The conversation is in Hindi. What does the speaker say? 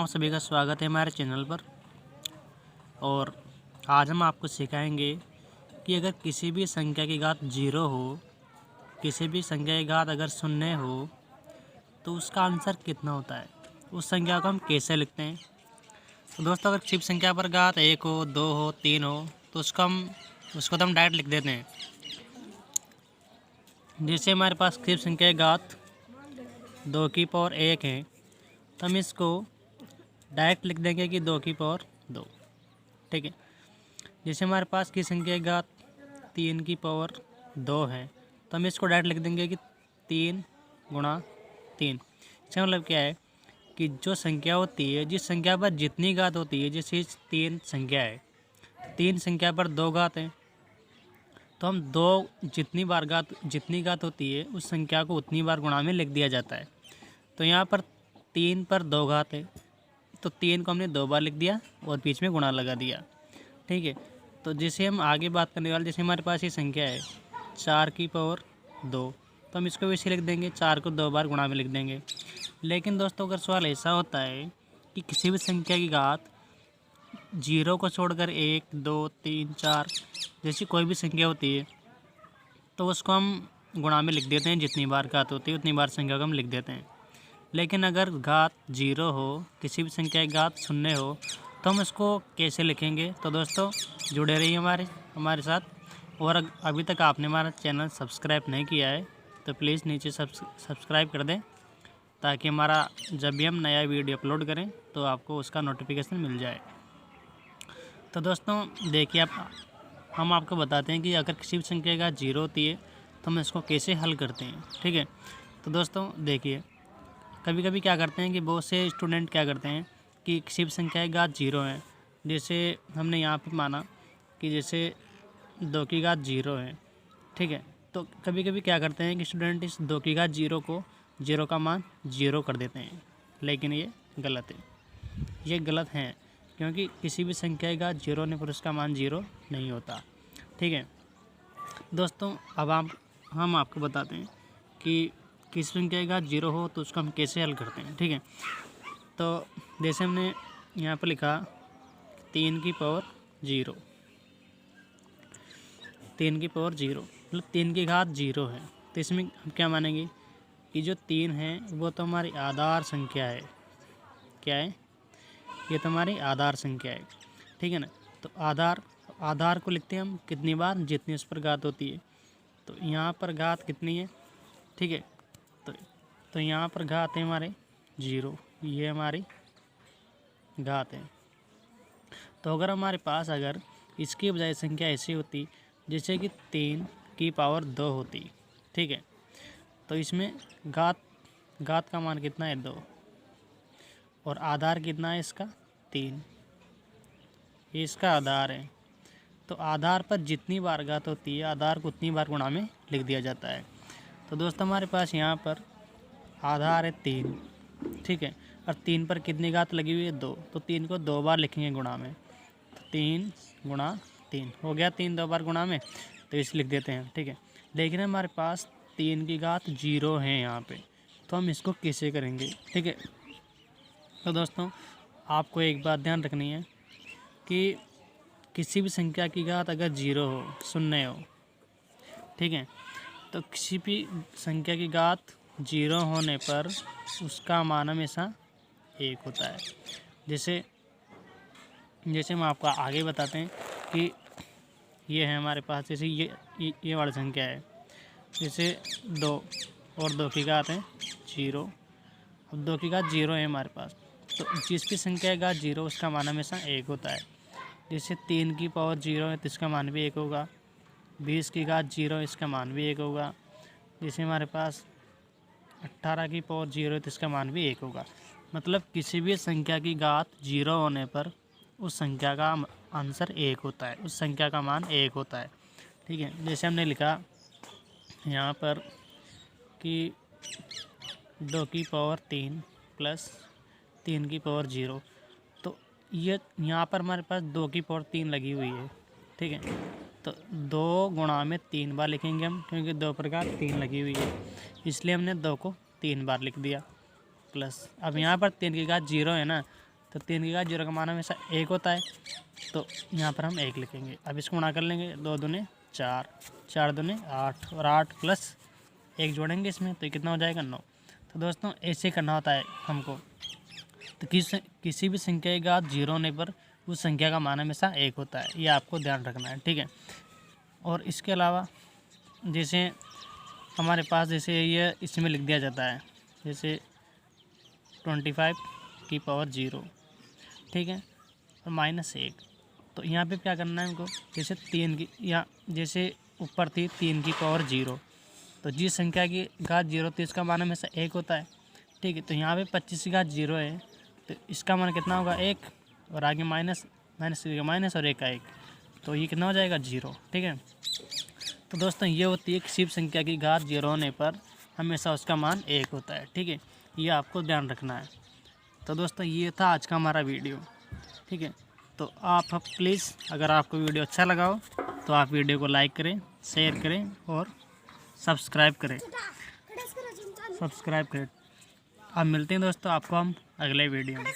सभी का स्वागत है हमारे चैनल पर। और आज हम आपको सिखाएंगे कि अगर किसी भी संख्या की घात 0 हो, किसी भी संख्या की घात अगर 0 हो तो उसका आंसर कितना होता है, उस संख्या को हम कैसे लिखते हैं। तो दोस्तों, अगर किसी संख्या पर घात 1 हो, 2 हो, 3 हो तो उसको तो हम डायरेक्ट लिख देते हैं। जैसे हमारे पास किसी संख्या की घात 2 की पावर 1 है तो हम इसको डायरेक्ट लिख देंगे कि 2 की पावर 2। ठीक है। जैसे हमारे पास की संख्या की घात 3 की पावर 2 है तो हम इसको डायरेक्ट लिख देंगे कि 3 गुणा 3। इसका मतलब क्या है कि जो संख्या होती है, जिस संख्या पर जितनी घात होती है, जैसे 3 संख्या है, 3 संख्या पर 2 घात है तो हम जितनी घात होती है उस संख्या को उतनी बार गुणा में लिख दिया जाता है। तो यहाँ पर 3 पर 2 घात है तो 3 को हमने 2 बार लिख दिया और बीच में गुणा लगा दिया। ठीक है। तो जैसे हम आगे बात करने वाले, जैसे हमारे पास ये संख्या है 4 की पावर 2 तो हम इसको वैसे लिख देंगे, 4 को 2 बार गुणा में लिख देंगे। लेकिन दोस्तों, अगर सवाल ऐसा होता है कि किसी भी संख्या की घात 0 को छोड़कर 1, 2, 3, 4 जैसी कोई भी संख्या होती है तो उसको हम गुणा में लिख देते हैं। जितनी बार घात होती है उतनी बार संख्या को हम लिख देते हैं। लेकिन अगर घात 0 हो, किसी भी संख्या की घात 0 हो तो हम इसको कैसे लिखेंगे। तो दोस्तों, जुड़े रहिए हमारे साथ। और अभी तक आपने हमारा चैनल सब्सक्राइब नहीं किया है तो प्लीज़ नीचे सब्सक्राइब कर दें, ताकि हमारा जब भी हम नया वीडियो अपलोड करें तो आपको उसका नोटिफिकेशन मिल जाए। तो दोस्तों देखिए, हम आपको बताते हैं कि अगर किसी भी संख्या की घात 0 होती है तो हम इसको कैसे हल करते हैं। ठीक है। तो दोस्तों देखिए, कभी कभी क्या करते हैं कि बहुत से स्टूडेंट क्या करते हैं कि किसी भी संख्या की घात 0 है। जैसे हमने यहाँ पे माना कि जैसे 2 की घात 0 है। ठीक है। तो कभी कभी क्या करते हैं कि स्टूडेंट इस 2 की घात 0 को 0 का मान 0 कर देते हैं, लेकिन ये गलत है। ये गलत है क्योंकि किसी भी संख्या की घात 0 होने पर उसका मान 0 नहीं होता। ठीक है दोस्तों, अब हम आपको बताते हैं कि किस संख्या की घात 0 हो तो उसको हम कैसे हल करते हैं। ठीक है। तो जैसे हमने यहाँ पर लिखा 3 की पावर 0, 3 की पावर 0 मतलब 3 की घात 0 है। तो इसमें हम क्या मानेंगे कि जो 3 है वो तो हमारी आधार संख्या है। क्या है? ये तो हमारी आधार संख्या है। ठीक है ना। तो आधार को लिखते हैं हम कितनी बार, जितनी उस पर घात होती है। तो यहाँ पर घात कितनी है? ठीक है। तो यहाँ पर घात है हमारे 0, ये हमारी घात है। तो अगर हमारे पास अगर इसकी बजाय संख्या ऐसी होती जैसे कि 3 की पावर 2 होती, ठीक है, तो इसमें घात का मान कितना है? 2, और आधार कितना है इसका? 3, ये इसका आधार है। तो आधार पर जितनी बार घात होती है आधार को उतनी बार गुणा में लिख दिया जाता है। तो दोस्तों, हमारे पास यहाँ पर आधार है 3, ठीक है, और 3 पर कितनी घात लगी हुई है? 2, तो 3 को 2 बार लिखेंगे गुणा में। तो 3 गुणा 3 हो गया, 3 2 बार गुणा में, तो इसे लिख देते हैं। ठीक है। लेकिन हमारे पास 3 की घात 0 है यहाँ पे, तो हम इसको कैसे करेंगे? ठीक है। तो दोस्तों, आपको एक बात ध्यान रखनी है कि किसी भी संख्या की घात अगर 0 हो, 0 हो, ठीक है, तो किसी भी संख्या की घात 0 होने पर उसका मान हमेशा 1 होता है। जैसे हम आपको आगे बताते हैं कि ये है हमारे पास, जैसे ये वाली संख्या है, जैसे 2 और 2 की घात है 0। अब 2 की घात 0 है हमारे पास, तो जिसकी संख्या की घात 0 उसका मान हमेशा 1 होता है। जैसे 3 की पावर 0 है तो इसका मान भी 1 होगा। 20 की घात 0 इसका मान भी 1 होगा। जैसे हमारे पास 18 की पावर 0 है तो इसका मान भी 1 होगा। मतलब किसी भी संख्या की घात 0 होने पर उस संख्या का आंसर 1 होता है, उस संख्या का मान 1 होता है। ठीक है। जैसे हमने लिखा यहाँ पर कि 2 की पावर 3 प्लस 3 की पावर 0, तो ये यहाँ पर हमारे पास 2 की पावर 3 लगी हुई है। ठीक है। तो 2 गुणा में 3 बार लिखेंगे हम, क्योंकि 2 पर घात 3 लगी हुई है, इसलिए हमने 2 को 3 बार लिख दिया। प्लस अब यहाँ पर 3 की घात 0 है ना, तो 3 की घात 0 का मान हमेशा 1 होता है, तो यहाँ पर हम 1 लिखेंगे। अब इसको गुणा कर लेंगे, 2 दूने 4, 4 दूने 8 और 8 प्लस 1 जोड़ेंगे इसमें, तो ये कितना हो जाएगा 9। तो दोस्तों ऐसे करना होता है हमको। तो किसी भी संख्या की घात 0 होने पर उस संख्या का मान हमेशा 1 होता है, ये आपको ध्यान रखना है, ठीक है। और इसके अलावा जैसे हमारे पास जैसे ये इसमें लिख दिया जाता है, जैसे 25 की पावर 0, ठीक है, और -1। तो यहाँ पे क्या करना है हमको, जैसे 3 की या जैसे ऊपर थी 3 की पावर 0, तो जिस संख्या की घात 0 थी इसका मान हमेशा 1 होता है, ठीक है। तो यहाँ पे 25 की घात 0 है, तो इसका मान कितना होगा 1, और आगे माइनस का माइनस और 1 का 1, तो ये कितना हो जाएगा 0, ठीक है। तो दोस्तों ये होती है किसी भी संख्या की घात 0 होने पर हमेशा उसका मान 1 होता है, ठीक है, ये आपको ध्यान रखना है। तो दोस्तों ये था आज का हमारा वीडियो, ठीक है। तो आप प्लीज़ अगर आपको वीडियो अच्छा लगा हो तो आप वीडियो को लाइक करें, शेयर करें और सब्सक्राइब करें। अब मिलते हैं दोस्तों आपको हम अगले वीडियो में।